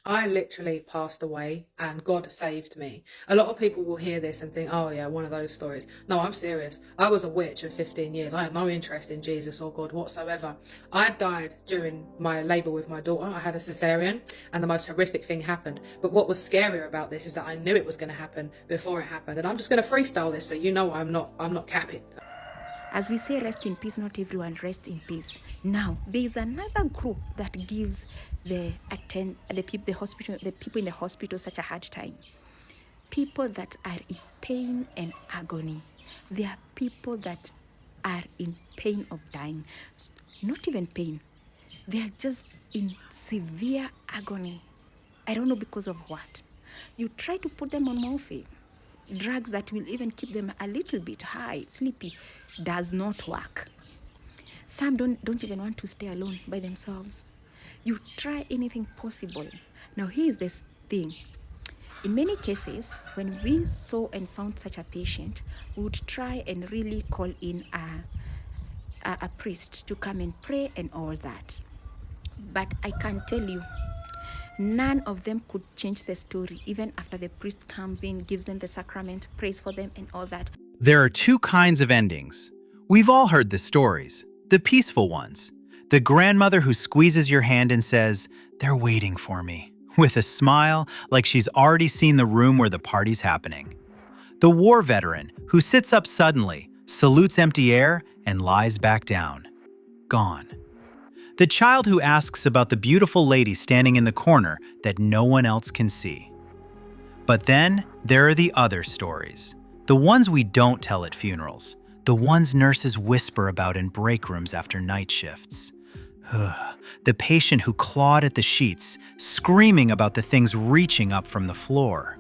I literally passed away and God saved me. A lot of people will hear this and think, oh yeah, one of those stories. No, I'm serious. I was a witch for 15 years. I had no interest in Jesus or God whatsoever. I died during my labour with my daughter. I had a cesarean and the most horrific thing happened. But what was scarier about this is that I knew it was going to happen before it happened. And I'm just going to freestyle this so you know I'm not capping. As we say, rest in peace, not everyone rest in peace. Now, there is another group that gives the people in the hospital such a hard time. People that are in pain and agony. There are people that are in pain of dying. Not even pain. They are just in severe agony. I don't know because of what. You try to put them on morphine, drugs that will even keep them a little bit high, sleepy, does not work. Some don't even want to stay alone by themselves. You try anything possible. Now here's this thing. In many cases, when we saw and found such a patient, we would try and really call in a priest to come and pray and all that. But I can tell you, none of them could change the story, even after the priest comes in, gives them the sacrament, prays for them and all that. There are two kinds of endings. We've all heard the stories, the peaceful ones. The grandmother who squeezes your hand and says, "They're waiting for me," with a smile like she's already seen the room where the party's happening. The war veteran who sits up suddenly, salutes empty air, and lies back down. Gone. The child who asks about the beautiful lady standing in the corner that no one else can see. But then there are the other stories. The ones we don't tell at funerals, the ones nurses whisper about in break rooms after night shifts. The patient who clawed at the sheets, screaming about the things reaching up from the floor.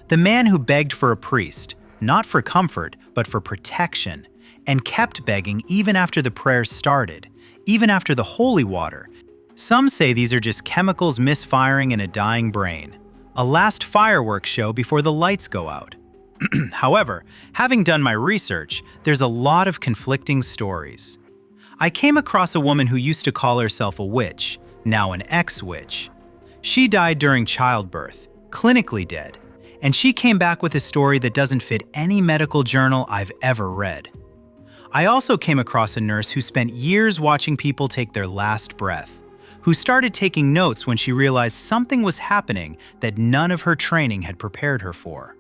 The man who begged for a priest, not for comfort, but for protection, and kept begging even after the prayers started, even after the holy water. Some say these are just chemicals misfiring in a dying brain, a last fireworks show before the lights go out. However, having done my research, there's a lot of conflicting stories. I came across a woman who used to call herself a witch, now an ex-witch. She died during childbirth, clinically dead, and she came back with a story that doesn't fit any medical journal I've ever read. I also came across a nurse who spent years watching people take their last breath, who started taking notes when she realized something was happening that none of her training had prepared her for.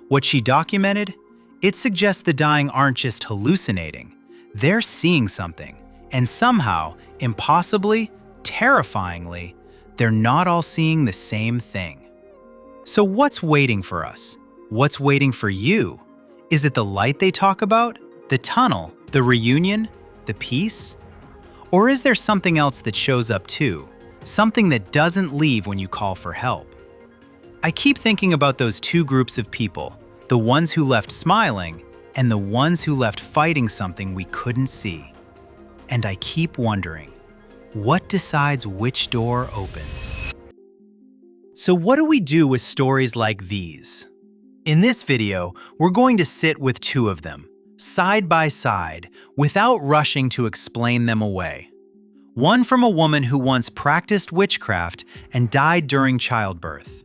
What she documented? It suggests the dying aren't just hallucinating. They're seeing something, and somehow, impossibly, terrifyingly, they're not all seeing the same thing. So what's waiting for us? What's waiting for you? Is it the light they talk about? The tunnel? The reunion? The peace? Or is there something else that shows up too? Something that doesn't leave when you call for help? I keep thinking about those two groups of people, the ones who left smiling and the ones who left fighting something we couldn't see. And I keep wondering, what decides which door opens? So what do we do with stories like these? In this video, we're going to sit with two of them, side by side, without rushing to explain them away. One from a woman who once practiced witchcraft and died during childbirth.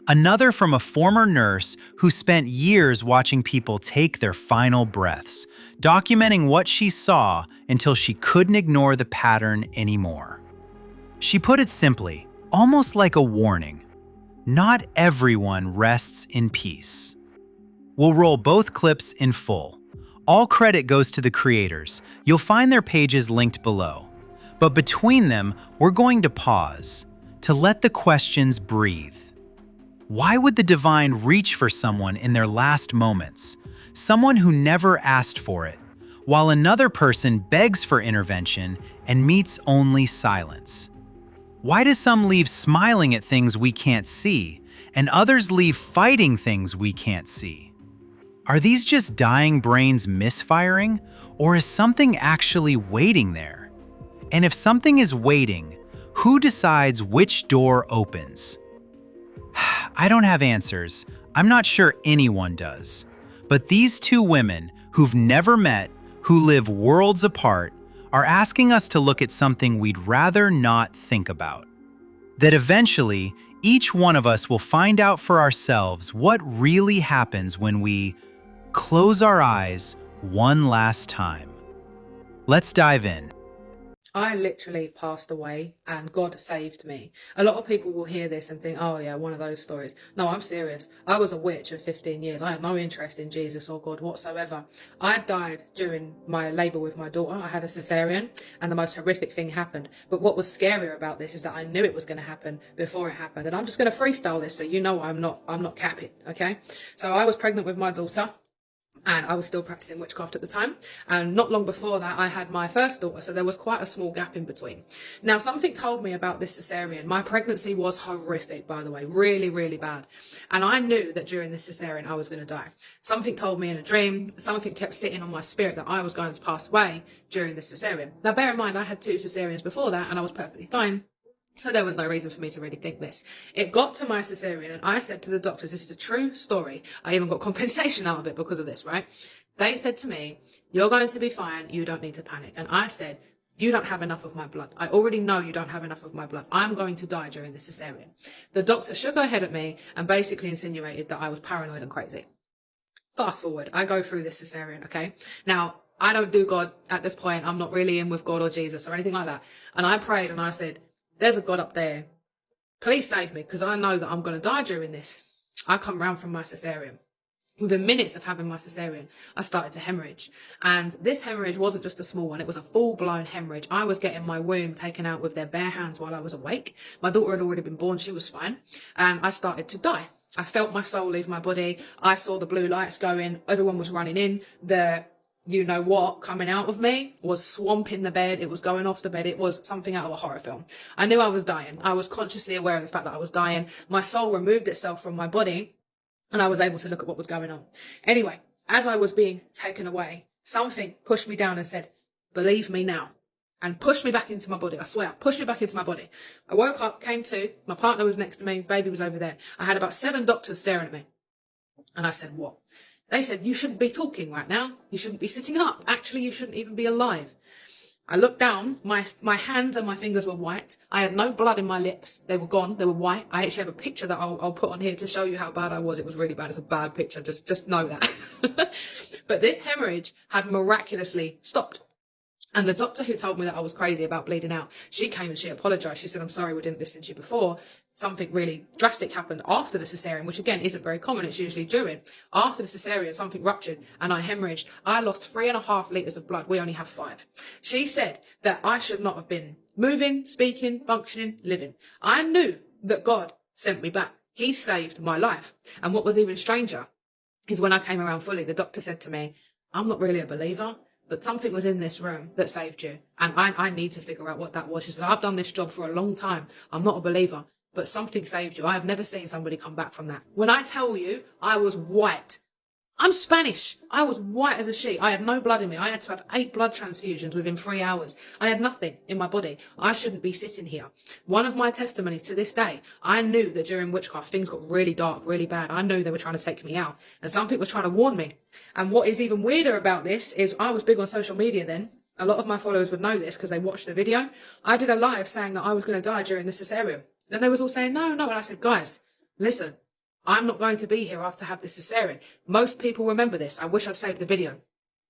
Another from a former nurse who spent years watching people take their final breaths, documenting what she saw until she couldn't ignore the pattern anymore. She put it simply, almost like a warning. Not everyone rests in peace. We'll roll both clips in full. All credit goes to the creators. You'll find their pages linked below. But between them, we're going to pause, to let the questions breathe. Why would the divine reach for someone in their last moments, someone who never asked for it, while another person begs for intervention and meets only silence? Why do some leave smiling at things we can't see, and others leave fighting things we can't see? Are these just dying brains misfiring, or is something actually waiting there? And if something is waiting, who decides which door opens? I don't have answers. I'm not sure anyone does. But these two women, who've never met, who live worlds apart, are asking us to look at something we'd rather not think about. That eventually, Each one of us will find out for ourselves what really happens when we close our eyes one last time. Let's dive in. I literally passed away and God saved me. A lot of people will hear this and think, oh yeah, one of those stories. No, I'm serious. I was a witch for 15 years. I had no interest in Jesus or God whatsoever. I died during my labour with my daughter. I had a cesarean and the most horrific thing happened. But what was scarier about this is that I knew it was going to happen before it happened. And I'm just going to freestyle this so you know I'm not capping, okay? So I was pregnant with my daughter. And I was still practicing witchcraft at the time. And not long before that, I had my first daughter. So there was quite a small gap in between. Now, something told me about this cesarean. My pregnancy was horrific, by the way, really, really bad. And I knew that during this cesarean, I was going to die. Something told me in a dream, something kept sitting on my spirit that I was going to pass away during this cesarean. Now, bear in mind, I had 2 cesareans before that and I was perfectly fine. So there was no reason for me to really think this. It got to my cesarean and I said to the doctors, this is a true story. I even got compensation out of it because of this, right? They said to me, you're going to be fine. You don't need to panic. And I said, you don't have enough of my blood. I already know you don't have enough of my blood. I'm going to die during this cesarean. The doctor shook her head at me and basically insinuated that I was paranoid and crazy. Fast forward, I go through this cesarean, okay? Now, I don't do God at this point. I'm not really in with God or Jesus or anything like that. And I prayed and I said, there's a God up there. Please save me because I know that I'm going to die during this. I come round from my cesarean. Within minutes of having my cesarean, I started to hemorrhage. And this hemorrhage wasn't just a small one. It was a full-blown hemorrhage. I was getting my womb taken out with their bare hands while I was awake. My daughter had already been born. She was fine. And I started to die. I felt my soul leave my body. I saw the blue lights going. Everyone was running in. The you know what coming out of me was swamping the bed. It was going off the bed. It was something out of a horror film. I knew I was dying. I was consciously aware of the fact that I was dying. My soul removed itself from my body and I was able to look at what was going on. Anyway, as I was being taken away, something pushed me down and said, believe me now, and pushed me back into my body. I swear, pushed me back into my body. I woke up, came to, my partner was next to me, baby was over there. I had about 7 doctors staring at me. And I said, what? They said, you shouldn't be talking right now. You shouldn't be sitting up. Actually, you shouldn't even be alive. I looked down. My hands and my fingers were white. I had no blood in my lips. They were gone. They were white. I actually have a picture that I'll put on here to show you how bad I was. It was really bad. It's a bad picture. Just know that. But this hemorrhage had miraculously stopped. And the doctor who told me that I was crazy about bleeding out, she came and she apologized. She said, I'm sorry we didn't listen to you before. Something really drastic happened after the cesarean, which again isn't very common. It's usually during. After the cesarean, something ruptured and I hemorrhaged. I lost 3.5 litres of blood. We only have 5. She said that I should not have been moving, speaking, functioning, living. I knew that God sent me back. He saved my life. And what was even stranger is when I came around fully, the doctor said to me, I'm not really a believer, but something was in this room that saved you. And I need to figure out what that was. She said, I've done this job for a long time. I'm not a believer, but something saved you. I have never seen somebody come back from that. When I tell you I was white, I'm Spanish. I was white as a sheet. I had no blood in me. I had to have 8 blood transfusions within 3 hours. I had nothing in my body. I shouldn't be sitting here. One of my testimonies to this day, I knew that during witchcraft, things got really dark, really bad. I knew they were trying to take me out and something was trying to warn me. And what is even weirder about this is I was big on social media then. A lot of my followers would know this because they watched the video. I did a live saying that I was going to die during the cesarean. And they was all saying, no. And I said, guys, listen. I'm not going to be here after I have this cesarean. Most people remember this. I wish I'd saved the video.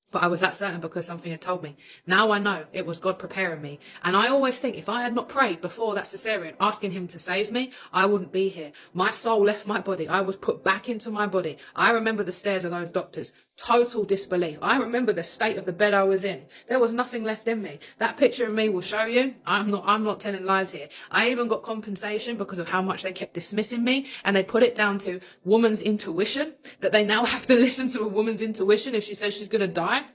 But I was that certain because something had told me. Now I know it was God preparing me. And I always think if I had not prayed before that cesarean, asking him to save me, I wouldn't be here. My soul left my body. I was put back into my body. I remember the stares of those doctors. Total disbelief. I remember the state of the bed I was in. There was nothing left in me. That picture of me will show you. I'm not telling lies here. I even got compensation because of how much they kept dismissing me. And they put it down to woman's intuition, that they now have to listen to a woman's intuition if she says she's going to die.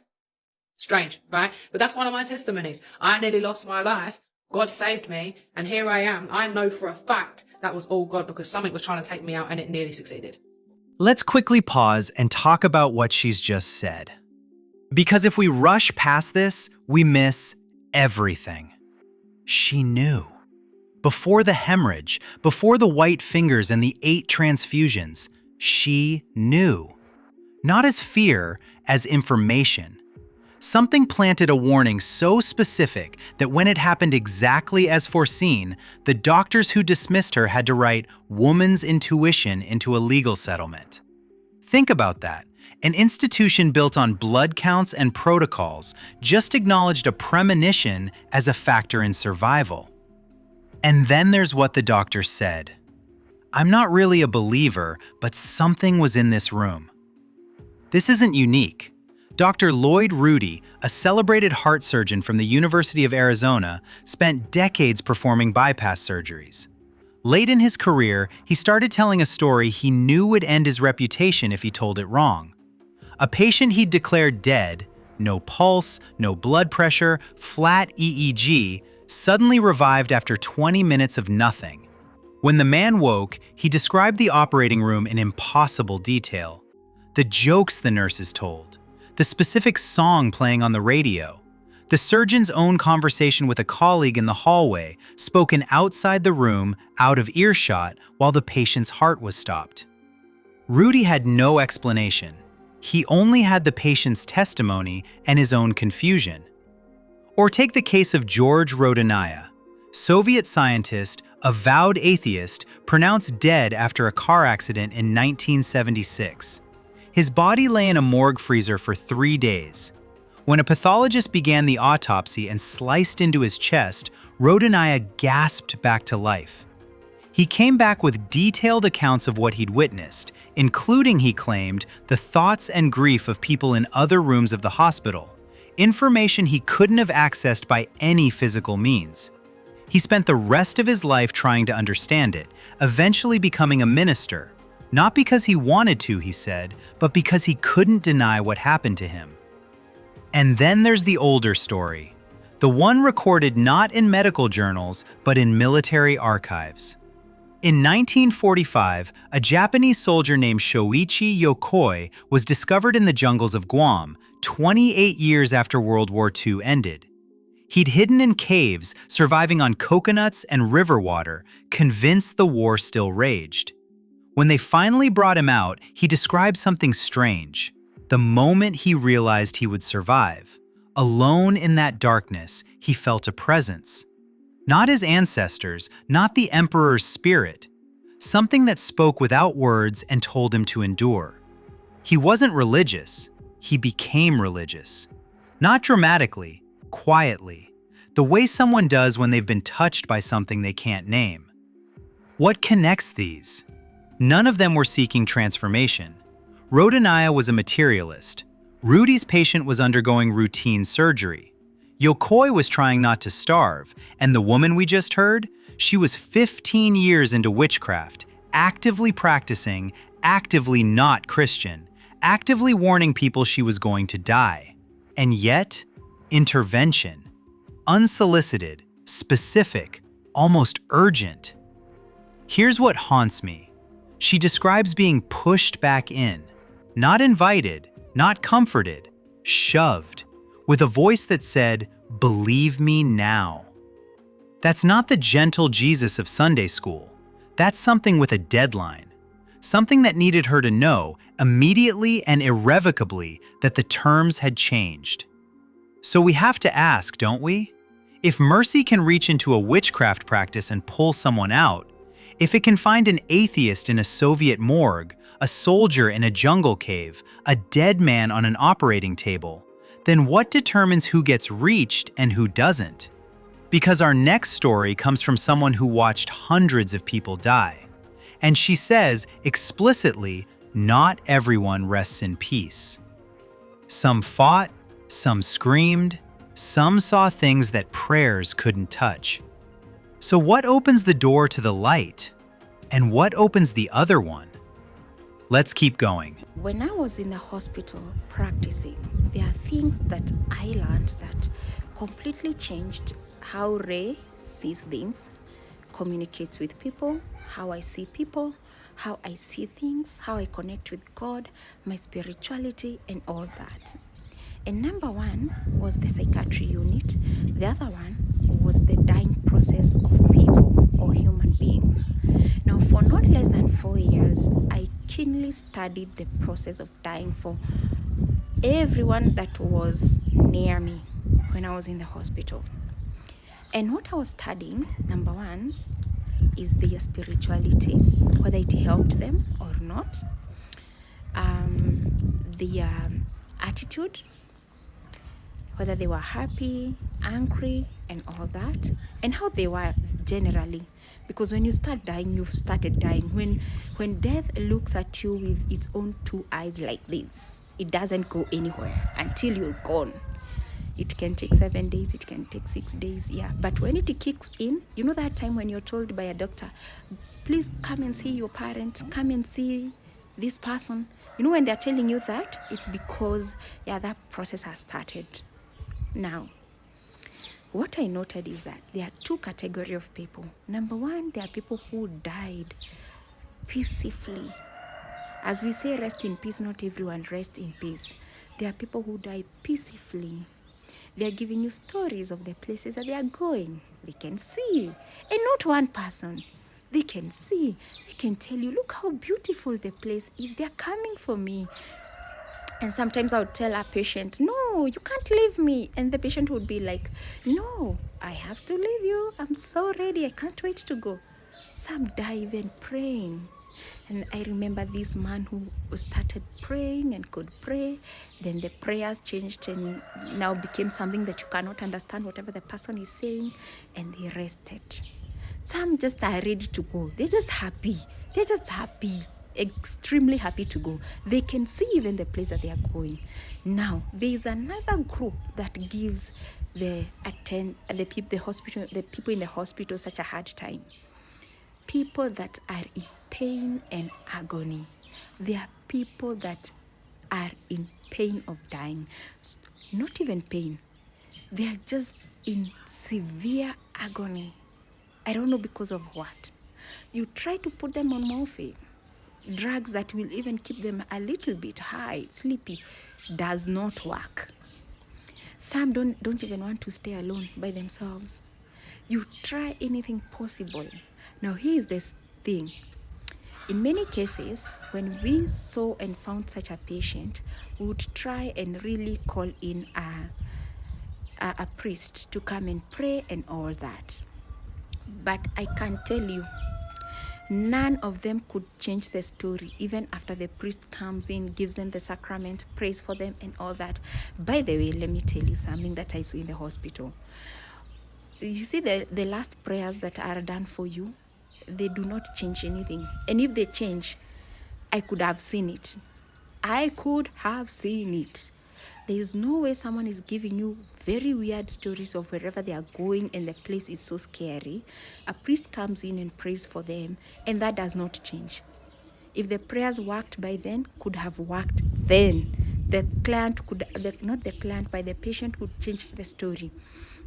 Strange, right? But that's one of my testimonies. I nearly lost my life. God saved me. And here I am. I know for a fact that was all God because something was trying to take me out and it nearly succeeded. Let's quickly pause and talk about what she's just said. Because if we rush past this, we miss everything. She knew. Before the hemorrhage, before the white fingers and the 8 transfusions, she knew. Not as fear, as information. Something planted a warning so specific that when it happened exactly as foreseen, the doctors who dismissed her had to write woman's intuition into a legal settlement. Think about that. An institution built on blood counts and protocols just acknowledged a premonition as a factor in survival. And then there's what the doctor said. I'm not really a believer, but something was in this room. This isn't unique. Dr. Lloyd Rudy, a celebrated heart surgeon from the University of Arizona, spent decades performing bypass surgeries. Late in his career, he started telling a story he knew would end his reputation if he told it wrong. A patient he'd declared dead, no pulse, no blood pressure, flat EEG, suddenly revived after 20 minutes of nothing. When the man woke, he described the operating room in impossible detail. The jokes the nurses told, the specific song playing on the radio, the surgeon's own conversation with a colleague in the hallway, spoken outside the room, out of earshot, while the patient's heart was stopped. Rudy had no explanation. He only had the patient's testimony and his own confusion. Or take the case of George Rodinaya, Soviet scientist, avowed atheist, pronounced dead after a car accident in 1976. His body lay in a morgue freezer for 3 days. When a pathologist began the autopsy and sliced into his chest, Rodinaya gasped back to life. He came back with detailed accounts of what he'd witnessed, including, he claimed, the thoughts and grief of people in other rooms of the hospital, information he couldn't have accessed by any physical means. He spent the rest of his life trying to understand it, eventually becoming a minister, not because he wanted to, he said, but because he couldn't deny what happened to him. And then there's the older story, the one recorded not in medical journals, but in military archives. In 1945, a Japanese soldier named Shoichi Yokoi was discovered in the jungles of Guam, 28 years after World War II ended. He'd hidden in caves, surviving on coconuts and river water, convinced the war still raged. When they finally brought him out, he described something strange. The moment he realized he would survive, alone in that darkness, he felt a presence. Not his ancestors, not the emperor's spirit. Something that spoke without words and told him to endure. He wasn't religious. He became religious. Not dramatically, quietly, the way someone does when they've been touched by something they can't name. What connects these? None of them were seeking transformation. Rodinaya was a materialist. Rudy's patient was undergoing routine surgery. Yokoi was trying not to starve, and the woman we just heard, she was 15 years into witchcraft, actively practicing, actively not Christian, actively warning people she was going to die. And yet, intervention. Unsolicited, specific, almost urgent. Here's what haunts me. She describes being pushed back in, not invited, not comforted, shoved, with a voice that said, "Believe me now." That's not the gentle Jesus of Sunday school. That's something with a deadline. Something that needed her to know, immediately and irrevocably, that the terms had changed. So we have to ask, don't we? If mercy can reach into a witchcraft practice and pull someone out, if it can find an atheist in a Soviet morgue, a soldier in a jungle cave, a dead man on an operating table, then what determines who gets reached and who doesn't? Because our next story comes from someone who watched hundreds of people die. And she says explicitly, not everyone rests in peace. Some fought, some screamed, some saw things that prayers couldn't touch. So what opens the door to the light? And what opens the other one? Let's keep going. When I was in the hospital practicing, there are things that I learned that completely changed how Ray sees things, communicates with people, how I see people, how I see things, how I connect with God, my spirituality, and all that. And number one was the psychiatry unit. The other one was the dying process of people or human beings. Now, for not less than 4 years, I keenly studied the process of dying for everyone that was near me when I was in the hospital. And what I was studying, number one, is their spirituality, whether it helped them or not, their attitude, whether they were happy, angry, and all that, and how they were generally. Because when you start dying, you've started dying. When death looks at you with its own two eyes like this, it doesn't go anywhere until you're gone. It can take 7 days, it can take 6 days, yeah. But when it kicks in, you know that time when you're told by a doctor, please come and see your parent, come and see this person. You know when they're telling you that, it's because, yeah, that process has started. Now, what I noted is that there are two categories of people. Number one, there are people who died peacefully. As we say, rest in peace, not everyone rests in peace. There are people who die peacefully. They are giving you stories of the places that they are going. They can see. And not one person. They can see. They can tell you, look how beautiful the place is. They are coming for me. And sometimes I would tell a patient, no, you can't leave me. And the patient would be like, no, I have to leave you. I'm so ready. I can't wait to go. Some die even praying. And I remember this man who started praying and could pray. Then the prayers changed and now became something that you cannot understand whatever the person is saying. And they rested. Some just are ready to go. They're just happy. They're just happy. Extremely happy to go. They can see even the place that they are going. Now there is another group that gives the people in the hospital such a hard time. People that are in pain and agony. They are people that are in pain of dying. Not even pain. They are just in severe agony. I don't know because of what. You try to put them on morphine, drugs that will even keep them a little bit high, sleepy, does not work. Some don't even want to stay alone by themselves. You try anything possible. Now here's this thing. In many cases, when we saw and found such a patient, we would try and really call in a priest to come and pray and all that. But I can tell you, none of them could change the story, even after the priest comes in, gives them the sacrament, prays for them and all that. By the way, let me tell you something that I saw in the hospital. You see the last prayers that are done for you, they do not change anything. And if they change, I could have seen it. I could have seen it. There is no way someone is giving you very weird stories of wherever they are going and the place is so scary. A priest comes in and prays for them, and that does not change. If the prayers worked by then, could have worked then. The patient could change the story.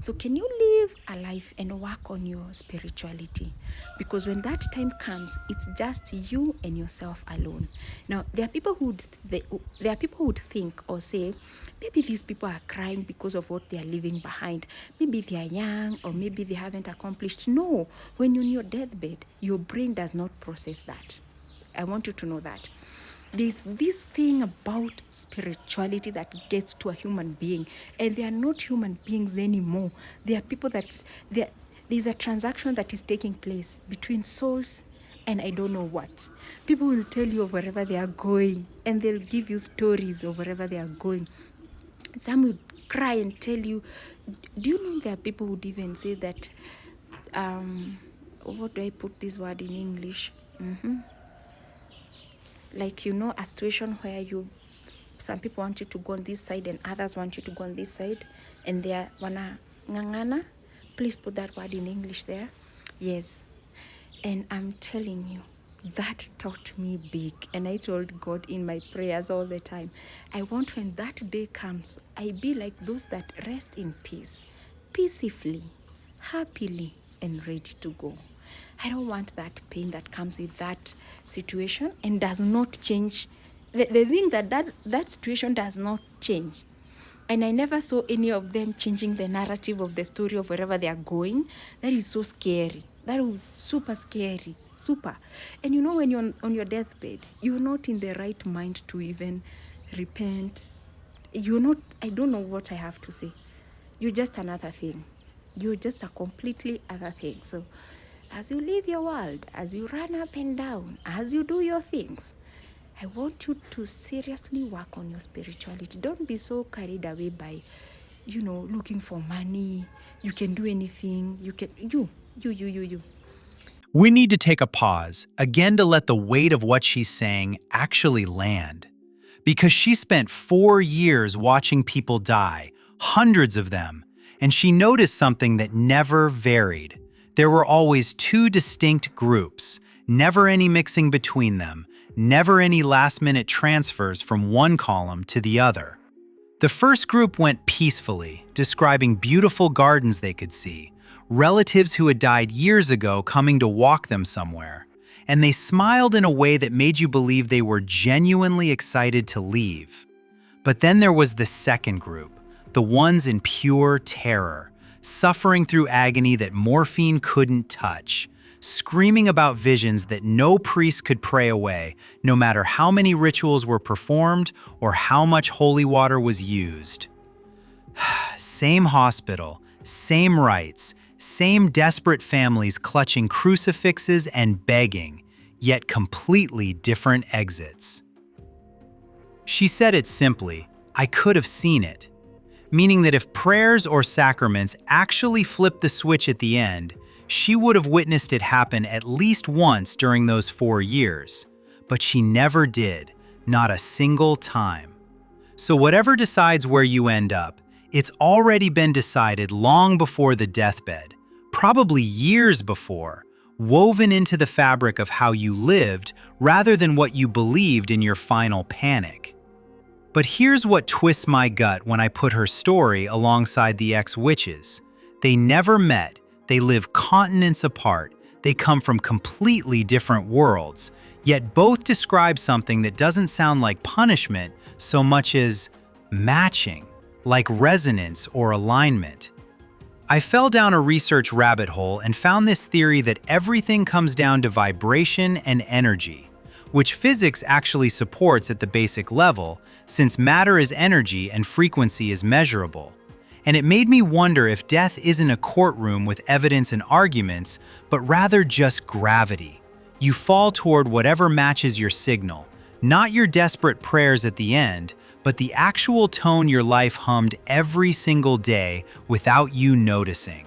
So can you live a life and work on your spirituality? Because when that time comes, it's just you and yourself alone. Now, there are people who would think or say, maybe these people are crying because of what they are leaving behind. Maybe they are young or maybe they haven't accomplished. No, when you're in your deathbed, your brain does not process that. I want you to know that. There's this thing about spirituality that gets to a human being, and they are not human beings anymore. They are people there's a transaction that is taking place between souls and I don't know what. People will tell you of wherever they are going, and they'll give you stories of wherever they are going. Some will cry and tell you, do you know there are people who would even say that, what do I put this word in English? Like, you know, a situation where some people want you to go on this side and others want you to go on this side, and they are wana ngangana. Please put that word in English there. Yes. And I'm telling you, that taught me big. And I told God in my prayers all the time, I want when that day comes, I be like those that rest in peace, peacefully, happily, and ready to go. I don't want that pain that comes with that situation and does not change. The thing that situation does not change. And I never saw any of them changing the narrative of the story of wherever they are going. That is so scary. That was super scary. Super. And you know, when you're on your deathbed, you're not in the right mind to even repent, You're not, I don't know what I have to say. You're just another thing. You're just a completely other thing. So as you live your world, as you run up and down, as you do your things, I want you to seriously work on your spirituality. Don't be so carried away by, looking for money. You can do anything. You. We need to take a pause, again to let the weight of what she's saying actually land. Because she spent 4 years watching people die, hundreds of them, and she noticed something that never varied. There were always 2 distinct groups, never any mixing between them, never any last-minute transfers from one column to the other. The first group went peacefully, describing beautiful gardens they could see, relatives who had died years ago coming to walk them somewhere, and they smiled in a way that made you believe they were genuinely excited to leave. But then there was the second group, the ones in pure terror, suffering through agony that morphine couldn't touch, screaming about visions that no priest could pray away, no matter how many rituals were performed or how much holy water was used. Same hospital, same rites, same desperate families clutching crucifixes and begging, yet completely different exits. She said it simply, I could have seen it, meaning that if prayers or sacraments actually flipped the switch at the end, she would have witnessed it happen at least once during those 4 years. But she never did, not a single time. So whatever decides where you end up, it's already been decided long before the deathbed, probably years before, woven into the fabric of how you lived rather than what you believed in your final panic. But here's what twists my gut when I put her story alongside the ex-witches. They never met, they live continents apart, they come from completely different worlds, yet both describe something that doesn't sound like punishment so much as matching, like resonance or alignment. I fell down a research rabbit hole and found this theory that everything comes down to vibration and energy, which physics actually supports at the basic level, since matter is energy and frequency is measurable. And it made me wonder if death isn't a courtroom with evidence and arguments, but rather just gravity. You fall toward whatever matches your signal, not your desperate prayers at the end, but the actual tone your life hummed every single day without you noticing.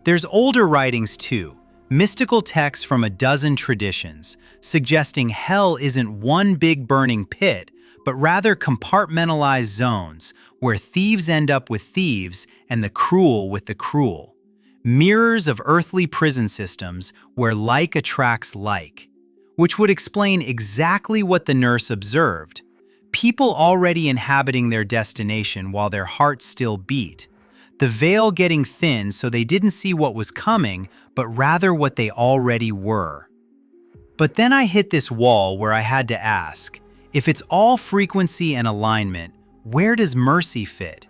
There's older writings too, mystical texts from a dozen traditions, suggesting hell isn't one big burning pit, but rather compartmentalized zones where thieves end up with thieves and the cruel with the cruel. Mirrors of earthly prison systems where like attracts like, which would explain exactly what the nurse observed. People already inhabiting their destination while their hearts still beat. The veil getting thin so they didn't see what was coming, but rather what they already were. But then I hit this wall where I had to ask, if it's all frequency and alignment, where does mercy fit?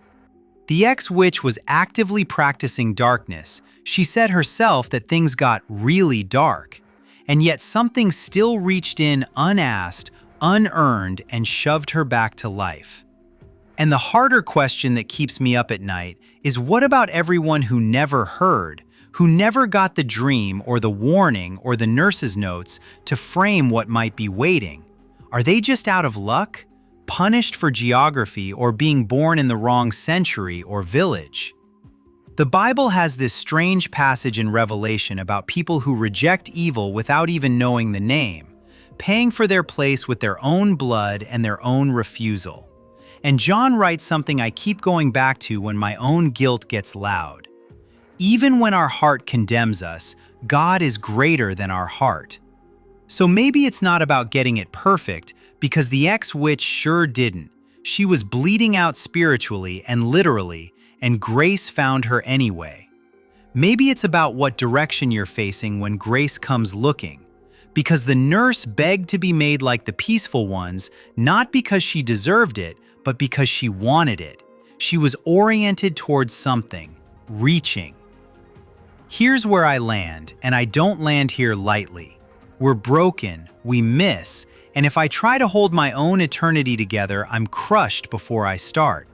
The ex-witch was actively practicing darkness. She said herself that things got really dark, and yet something still reached in unasked, unearned, and shoved her back to life. And the harder question that keeps me up at night is, what about everyone who never heard, who never got the dream or the warning or the nurse's notes to frame what might be waiting? Are they just out of luck, punished for geography, or being born in the wrong century or village? The Bible has this strange passage in Revelation about people who reject evil without even knowing the name, paying for their place with their own blood and their own refusal. And John writes something I keep going back to when my own guilt gets loud. Even when our heart condemns us, God is greater than our heart. So maybe it's not about getting it perfect, because the ex-witch sure didn't. She was bleeding out spiritually and literally, and grace found her anyway. Maybe it's about what direction you're facing when grace comes looking. Because the nurse begged to be made like the peaceful ones, not because she deserved it, but because she wanted it. She was oriented towards something, reaching. Here's where I land, and I don't land here lightly. We're broken, we miss, and if I try to hold my own eternity together, I'm crushed before I start.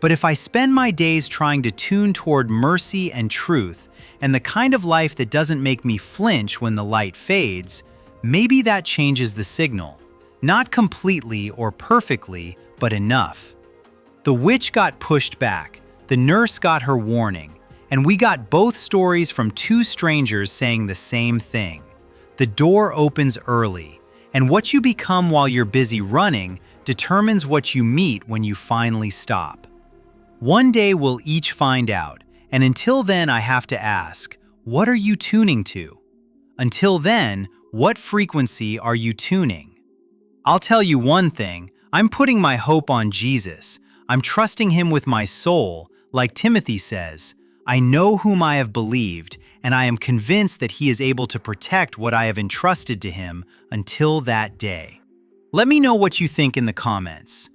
But if I spend my days trying to tune toward mercy and truth, and the kind of life that doesn't make me flinch when the light fades, maybe that changes the signal. Not completely or perfectly, but enough. The witch got pushed back, the nurse got her warning, and we got both stories from two strangers saying the same thing. The door opens early, and what you become while you're busy running determines what you meet when you finally stop. One day we'll each find out, and until then I have to ask, what are you tuning to? Until then, what frequency are you tuning? I'll tell you one thing, I'm putting my hope on Jesus. I'm trusting him with my soul, like Timothy says. I know whom I have believed, and I am convinced that he is able to protect what I have entrusted to him until that day. Let me know what you think in the comments.